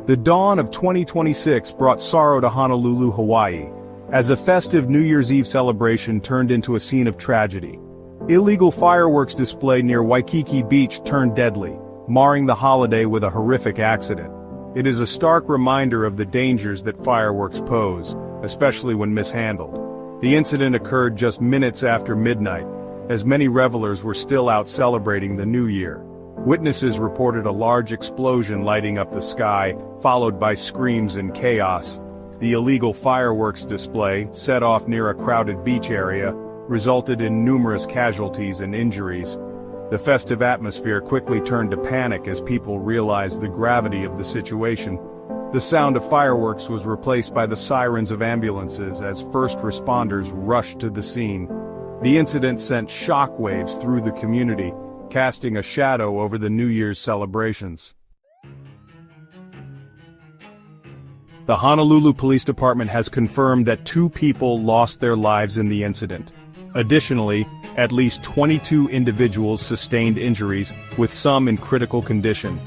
The dawn of 2026 brought sorrow to Honolulu, Hawaii, as a festive New Year's Eve celebration turned into a scene of tragedy. Illegal fireworks display near Waikiki Beach turned deadly, marring the holiday with a horrific accident. It is a stark reminder of the dangers that fireworks pose, especially when mishandled. The incident occurred just minutes after midnight, as many revelers were still out celebrating the new year. Witnesses reported a large explosion lighting up the sky, followed by screams and chaos. The illegal fireworks display, set off near a crowded beach area, resulted in numerous casualties and injuries. The festive atmosphere quickly turned to panic as people realized the gravity of the situation. The sound of fireworks was replaced by the sirens of ambulances as first responders rushed to the scene. The incident sent shockwaves through the community, casting a shadow over the New Year's celebrations. The Honolulu Police Department has confirmed that 2 people lost their lives in the incident. Additionally, at least 22 individuals sustained injuries, with some in critical condition.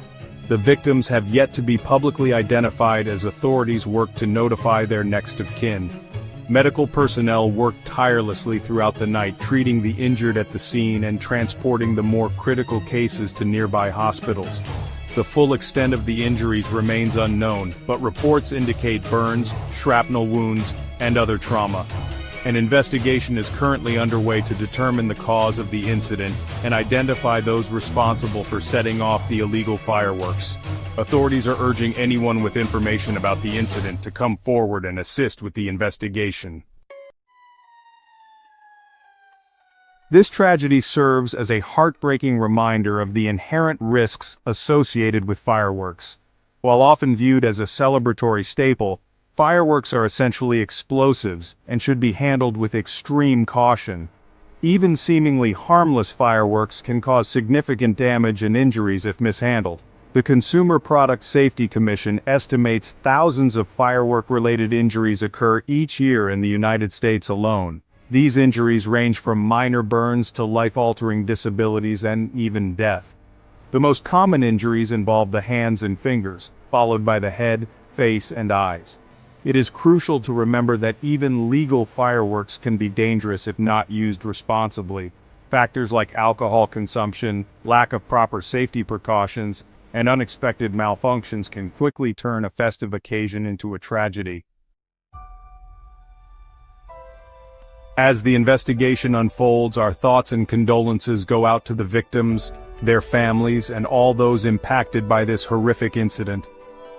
The victims have yet to be publicly identified as authorities work to notify their next of kin. Medical personnel worked tirelessly throughout the night, treating the injured at the scene and transporting the more critical cases to nearby hospitals. The full extent of the injuries remains unknown, but reports indicate burns, shrapnel wounds, and other trauma. An investigation is currently underway to determine the cause of the incident and identify those responsible for setting off the illegal fireworks. Authorities are urging anyone with information about the incident to come forward and assist with the investigation. This tragedy serves as a heartbreaking reminder of the inherent risks associated with fireworks. While often viewed as a celebratory staple, fireworks are essentially explosives and should be handled with extreme caution. Even seemingly harmless fireworks can cause significant damage and injuries if mishandled. The Consumer Product Safety Commission estimates thousands of firework-related injuries occur each year in the United States alone. These injuries range from minor burns to life-altering disabilities and even death. The most common injuries involve the hands and fingers, followed by the head, face, and eyes. It is crucial to remember that even legal fireworks can be dangerous if not used responsibly. Factors like alcohol consumption, lack of proper safety precautions, and unexpected malfunctions can quickly turn a festive occasion into a tragedy. As the investigation unfolds, our thoughts and condolences go out to the victims, their families, and all those impacted by this horrific incident.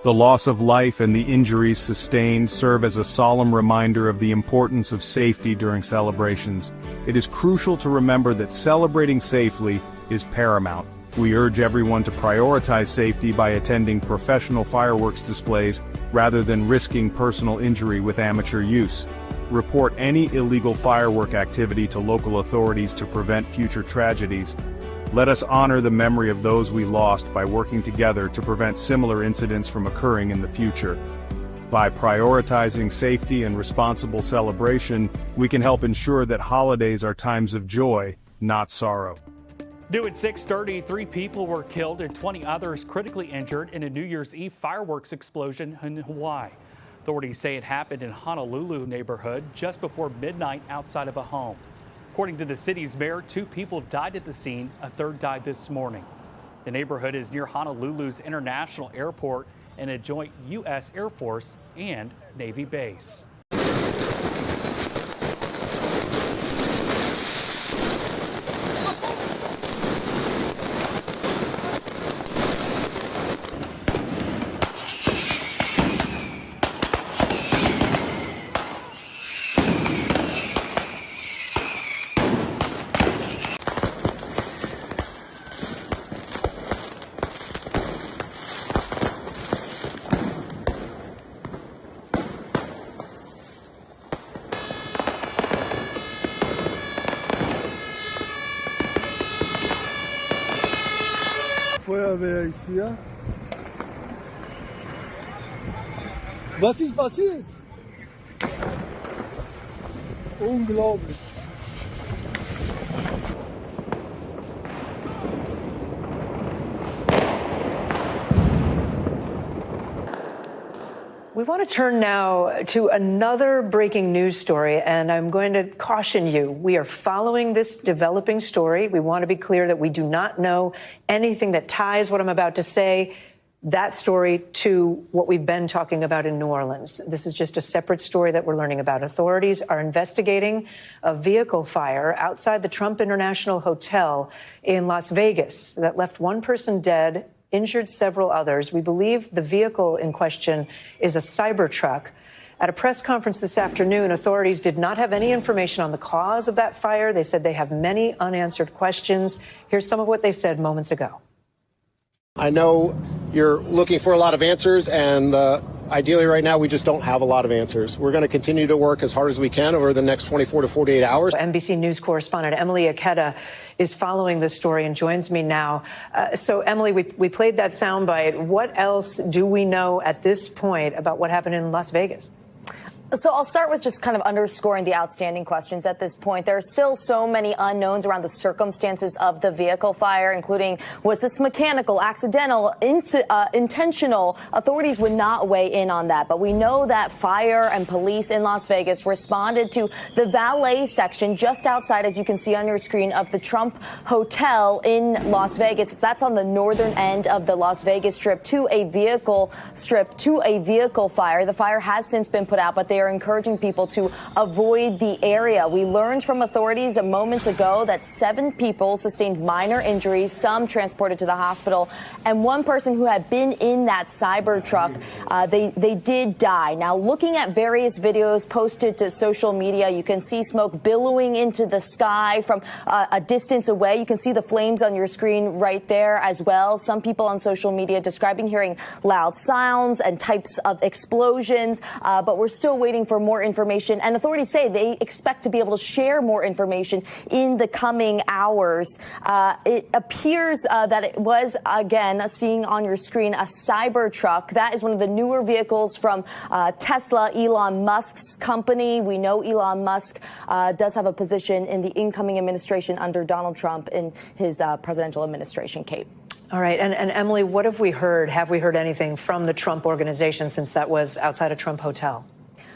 The loss of life and the injuries sustained serve as a solemn reminder of the importance of safety during celebrations. It is crucial to remember that celebrating safely is paramount. We urge everyone to prioritize safety by attending professional fireworks displays rather than risking personal injury with amateur use. Report any illegal firework activity to local authorities to prevent future tragedies. Let us honor the memory of those we lost by working together to prevent similar incidents from occurring in the future. By prioritizing safety and responsible celebration, we can help ensure that holidays are times of joy, not sorrow. New at 6:30, 3 people were killed and 20 others critically injured in a New Year's Eve fireworks explosion in Hawaii. Authorities say it happened in Honolulu neighborhood just before midnight outside of a home. According to the city's mayor, 2 people died at the scene, a third died this morning. The neighborhood is near Honolulu's International Airport and a joint U.S. Air Force and Navy base. Feuerwehr ist hier. Was ist passiert? Unglaublich. We want to turn now to another breaking news story, and I'm going to caution you. We are following this developing story. We want to be clear that we do not know anything that ties what I'm about to say, that story, to what we've been talking about in New Orleans. This is just a separate story that we're learning about. Authorities are investigating a vehicle fire outside the Trump International Hotel in Las Vegas that left one person dead, injured several others. We believe the vehicle in question is a Cybertruck. At a press conference this afternoon, authorities did not have any information on the cause of that fire. They said they have many unanswered questions. Here's some of what they said moments ago. I know you're looking for a lot of answers, and ideally right now we just don't have a lot of answers. We're going to continue to work as hard as we can over the next 24 to 48 hours. NBC News correspondent Emily Ikeda is following this story and joins me now. So, Emily, we played that soundbite. What else do we know at this point about what happened in Las Vegas? So I'll start with just kind of underscoring the outstanding questions at this point. There are still so many unknowns around the circumstances of the vehicle fire, including was this mechanical, accidental, intentional? Authorities would not weigh in on that. But we know that fire and police in Las Vegas responded to the valet section just outside, as you can see on your screen, of the Trump Hotel in Las Vegas. That's on the northern end of the Las Vegas Strip, to a vehicle fire. The fire has since been put out, but they are encouraging people to avoid the area. We learned from authorities moments ago that 7 people sustained minor injuries, some transported to the hospital, and one person who had been in that Cybertruck, they did die. Now, looking at various videos posted to social media, you can see smoke billowing into the sky from a distance away. You can see the flames on your screen right there as well. Some people on social media describing hearing loud sounds and types of explosions, but we're still waiting for more information, and authorities say they expect to be able to share more information in the coming hours. It appears that it was, again, seeing on your screen, a Cybertruck. That is one of the newer vehicles from Tesla, Elon Musk's company. We know Elon Musk does have a position in the incoming administration under Donald Trump in his presidential administration. Kate. All right. And Emily, what have we heard? Have we heard anything from the Trump organization since that was outside a Trump hotel?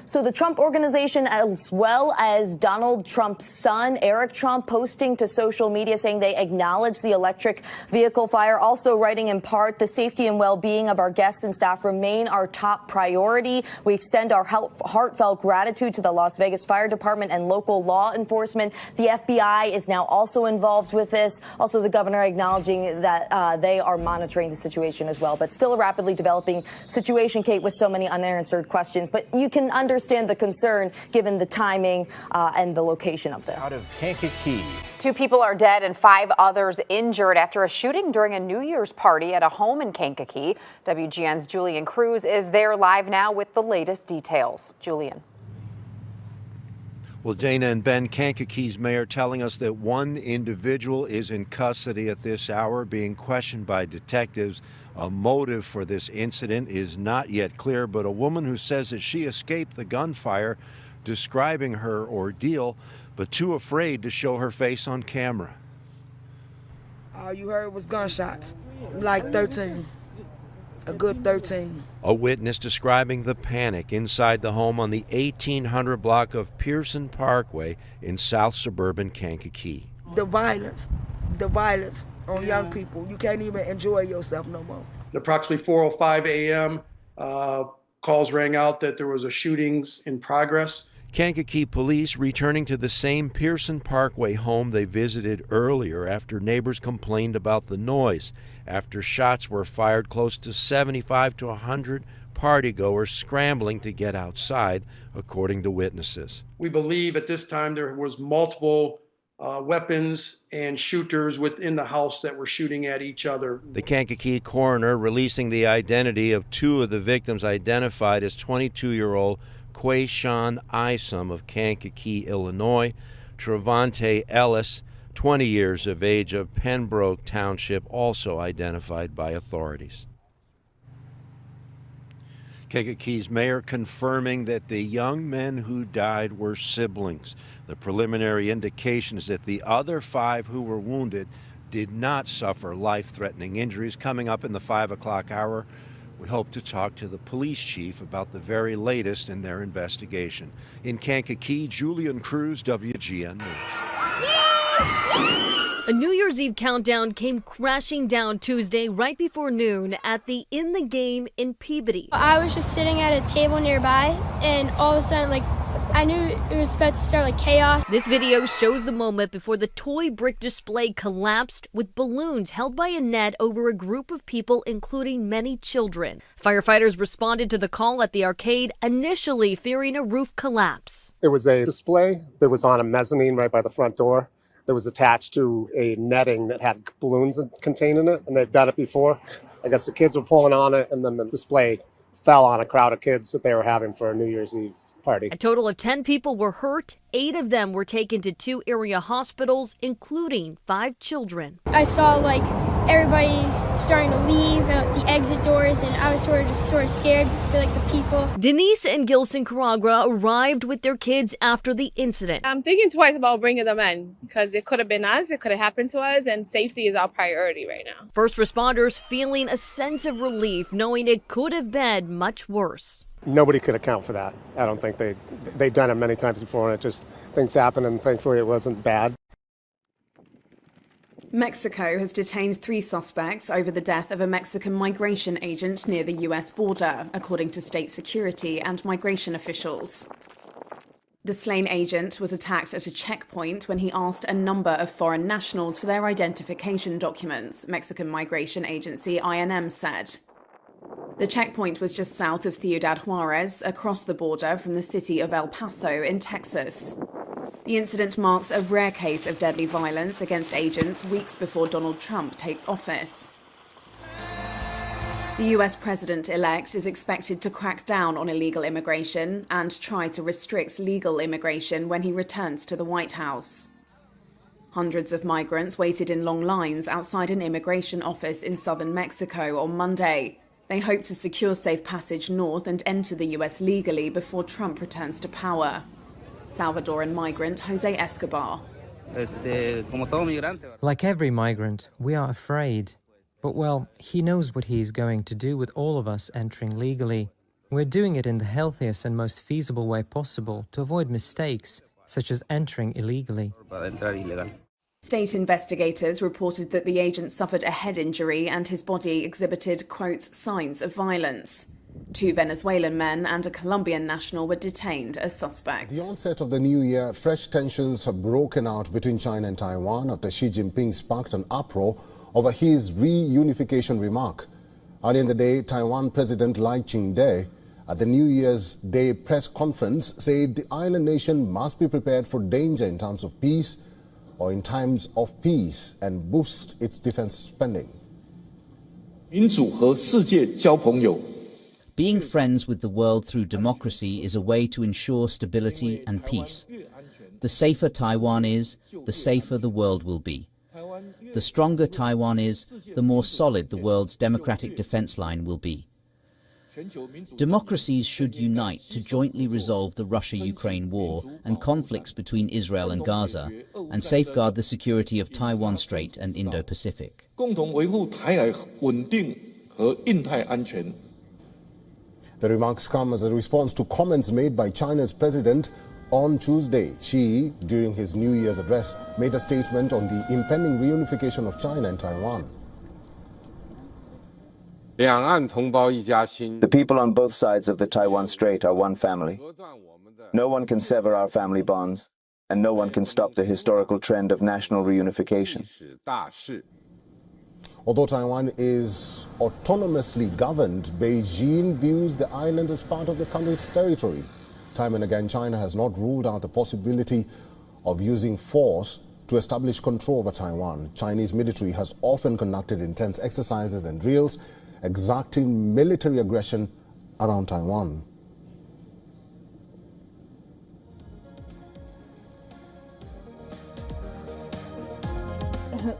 So the Trump organization, as well as Donald Trump's son, Eric Trump, posting to social media saying they acknowledge the electric vehicle fire, also writing in part, the safety and well-being of our guests and staff remain our top priority. We extend our heartfelt gratitude to the Las Vegas Fire Department and local law enforcement. The FBI is now also involved with this. Also, the governor acknowledging that they are monitoring the situation as well. But still a rapidly developing situation, Kate, with so many unanswered questions. But you can understand the concern given the timing and the location of this. Out of Kankakee. 2 people are dead and 5 others injured after a shooting during a New Year's party at a home in Kankakee. WGN's Julian Cruz is there live now with the latest details. Julian. Well, Dana and Ben, Kankakee's mayor telling us that one individual is in custody at this hour, being questioned by detectives. A motive for this incident is not yet clear, but a woman who says that she escaped the gunfire, describing her ordeal, but too afraid to show her face on camera. All you heard was gunshots, like 13. A good 13. A witness describing the panic inside the home on the 1800 block of Pearson Parkway in south suburban Kankakee. The violence on young people. You can't even enjoy yourself no more. At approximately 4:05 a.m., calls rang out that there was a shootings in progress. Kankakee police returning to the same Pearson Parkway home they visited earlier after neighbors complained about the noise. After shots were fired, close to 75 to 100 partygoers scrambling to get outside, according to witnesses. We believe at this time there was multiple weapons and shooters within the house that were shooting at each other. The Kankakee coroner releasing the identity of 2 of the victims, identified as 22-year-old Quayshawn Isom of Kankakee, Illinois, Travante Ellis, 20 years of age, of Pembroke Township, also identified by authorities. Kankakee's mayor confirming that the young men who died were siblings. The preliminary indication is that the other 5 who were wounded did not suffer life-threatening injuries. Coming up in the 5 o'clock hour, We hope to talk to the police chief about the very latest in their investigation. In Kankakee, Julian Cruz, WGN News. A New Year's Eve countdown came crashing down Tuesday right before noon at the In the Game in Peabody. I was just sitting at a table nearby, and all of a sudden, I knew it was about to start chaos. This video shows the moment before the toy brick display collapsed with balloons held by a net over a group of people, including many children. Firefighters responded to the call at the arcade, initially fearing a roof collapse. It was a display that was on a mezzanine right by the front door that was attached to a netting that had balloons contained in it, and they've done it before. I guess the kids were pulling on it, and then the display fell on a crowd of kids that they were having for a New Year's Eve party. A total of 10 people were hurt. 8 of them were taken to 2 area hospitals, including 5 children. I saw everybody starting to leave out the exit doors, and I was sort of scared for the people. Denise and Gilson Caragra arrived with their kids after the incident. I'm thinking twice about bringing them in because it could have been us, it could have happened to us, and safety is our priority right now. First responders feeling a sense of relief knowing it could have been much worse. Nobody could account for that. I don't think they've done it many times before, and it just things happen, and thankfully it wasn't bad. Mexico has detained 3 suspects over the death of a Mexican migration agent near the US border, according to state security and migration officials. The slain agent was attacked at a checkpoint when he asked a number of foreign nationals for their identification documents, Mexican Migration Agency INM said. The checkpoint was just south of Ciudad Juarez, across the border from the city of El Paso in Texas. The incident marks a rare case of deadly violence against agents weeks before Donald Trump takes office. The US president-elect is expected to crack down on illegal immigration and try to restrict legal immigration when he returns to the White House. Hundreds of migrants waited in long lines outside an immigration office in southern Mexico on Monday. They hope to secure safe passage north and enter the US legally before Trump returns to power. Salvadoran migrant Jose Escobar. Like every migrant, we are afraid. But well, he knows what he is going to do with all of us entering legally. We're doing it in the healthiest and most feasible way possible to avoid mistakes, such as entering illegally. State investigators reported that the agent suffered a head injury and his body exhibited, quote, signs of violence. 2 Venezuelan men and a Colombian national were detained as suspects. The onset of the new year, fresh tensions have broken out between China and Taiwan after Xi Jinping sparked an uproar over his reunification remark. Earlier in the day, Taiwan President Lai Ching-te at the New Year's Day press conference said the island nation must be prepared for danger in times of peace or in times of peace and boost its defense spending. Being friends with the world through democracy is a way to ensure stability and peace. The safer Taiwan is, the safer the world will be. The stronger Taiwan is, the more solid the world's democratic defense line will be. Democracies should unite to jointly resolve the Russia-Ukraine war and conflicts between Israel and Gaza and safeguard the security of Taiwan Strait and Indo-Pacific. The remarks come as a response to comments made by China's president on Tuesday. Xi, during his New Year's address, made a statement on the impending reunification of China and Taiwan. The people on both sides of the Taiwan Strait are one family. No one can sever our family bonds, and no one can stop the historical trend of national reunification. Although Taiwan is autonomously governed, Beijing views the island as part of the country's territory. Time and again, China has not ruled out the possibility of using force to establish control over Taiwan. Chinese military has often conducted intense exercises and drills, exacting military aggression around Taiwan.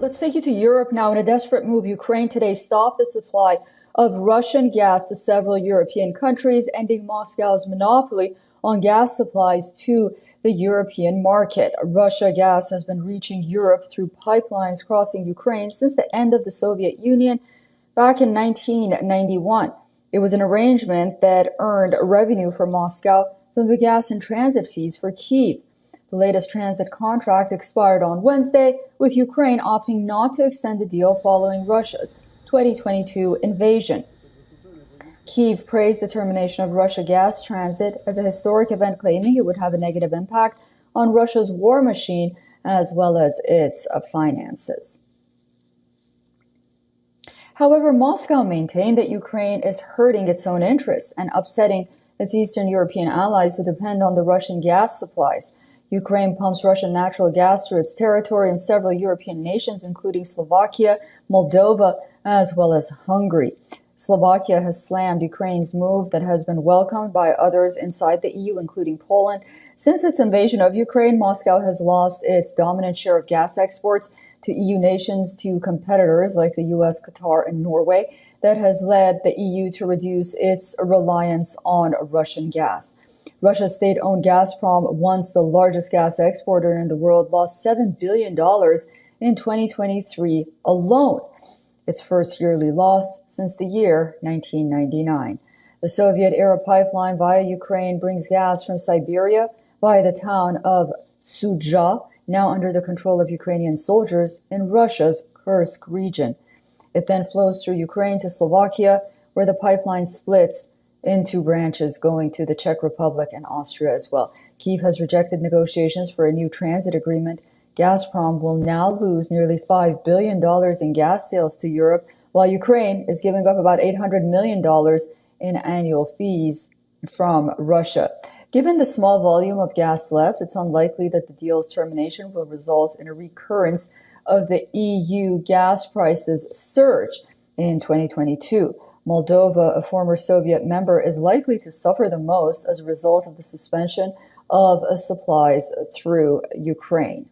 Let's take you to Europe now. In a desperate move, Ukraine today stopped the supply of Russian gas to several European countries, ending Moscow's monopoly on gas supplies to the European market. Russia gas has been reaching Europe through pipelines crossing Ukraine since the end of the Soviet Union back in 1991. It was an arrangement that earned revenue for Moscow from the gas and transit fees for Kyiv. The latest transit contract expired on Wednesday, with Ukraine opting not to extend the deal following Russia's 2022 invasion. Kyiv praised the termination of Russia gas transit as a historic event, claiming it would have a negative impact on Russia's war machine as well as its finances. However, Moscow maintained that Ukraine is hurting its own interests and upsetting its Eastern European allies who depend on the Russian gas supplies. Ukraine pumps Russian natural gas through its territory in several European nations, including Slovakia, Moldova, as well as Hungary. Slovakia has slammed Ukraine's move that has been welcomed by others inside the EU, including Poland. Since its invasion of Ukraine, Moscow has lost its dominant share of gas exports to EU nations to competitors like the US, Qatar, and Norway. That has led the EU to reduce its reliance on Russian gas. Russia's state-owned Gazprom, once the largest gas exporter in the world, lost $7 billion in 2023 alone, its first yearly loss since the year 1999. The Soviet-era pipeline via Ukraine brings gas from Siberia via the town of Sudzha, now under the control of Ukrainian soldiers in Russia's Kursk region. It then flows through Ukraine to Slovakia, where the pipeline splits into branches going to the Czech Republic and Austria as well. Kyiv has rejected negotiations for a new transit agreement. Gazprom will now lose nearly $5 billion in gas sales to Europe, while Ukraine is giving up about $800 million in annual fees from Russia. Given the small volume of gas left, it's unlikely that the deal's termination will result in a recurrence of the EU gas prices surge in 2022. Moldova, a former Soviet member, is likely to suffer the most as a result of the suspension of supplies through Ukraine.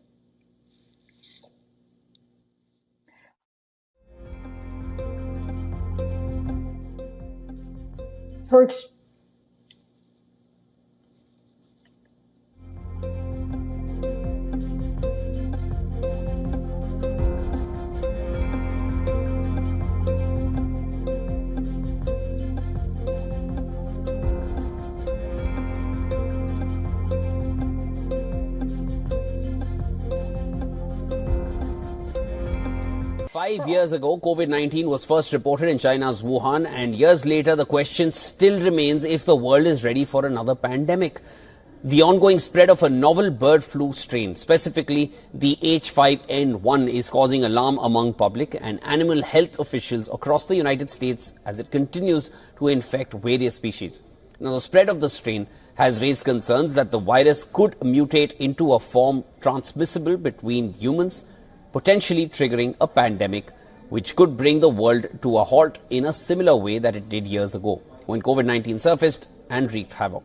Turks. Five years ago, COVID-19 was first reported in China's Wuhan, and years later, the question still remains if the world is ready for another pandemic. The ongoing spread of a novel bird flu strain, specifically the H5N1, is causing alarm among public and animal health officials across the United States as it continues to infect various species. Now, the spread of the strain has raised concerns that the virus could mutate into a form transmissible between humans, potentially triggering a pandemic which could bring the world to a halt in a similar way that it did years ago when COVID-19 surfaced and wreaked havoc.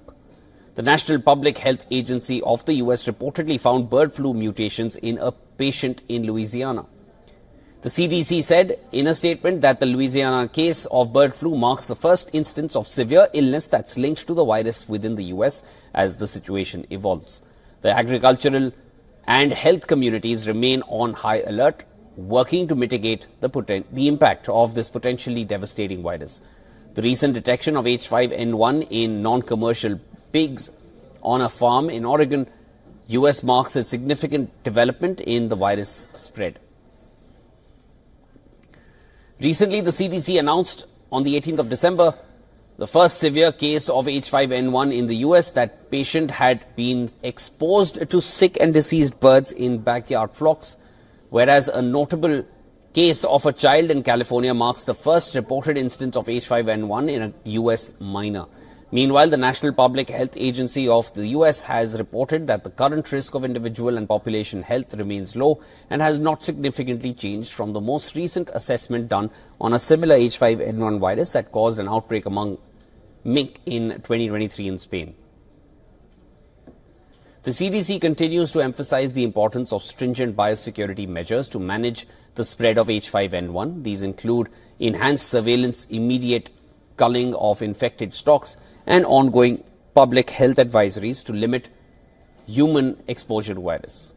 The National Public Health Agency of the US reportedly found bird flu mutations in a patient in Louisiana. The CDC said in a statement that the Louisiana case of bird flu marks the first instance of severe illness that's linked to the virus within the US as the situation evolves. The agricultural and health communities remain on high alert, working to mitigate the impact of this potentially devastating virus. The recent detection of H5N1 in non-commercial pigs on a farm in Oregon, US marks a significant development in the virus spread. Recently, the CDC announced on the 18th of December the first severe case of H5N1 in the US. That patient had been exposed to sick and diseased birds in backyard flocks, whereas a notable case of a child in California marks the first reported instance of H5N1 in a US minor. Meanwhile, the National Public Health Agency of the US has reported that the current risk of individual and population health remains low and has not significantly changed from the most recent assessment done on a similar H5N1 virus that caused an outbreak among mink in 2023 in Spain. The CDC continues to emphasize the importance of stringent biosecurity measures to manage the spread of H5N1. These include enhanced surveillance, immediate culling of infected stocks, and ongoing public health advisories to limit human exposure to virus.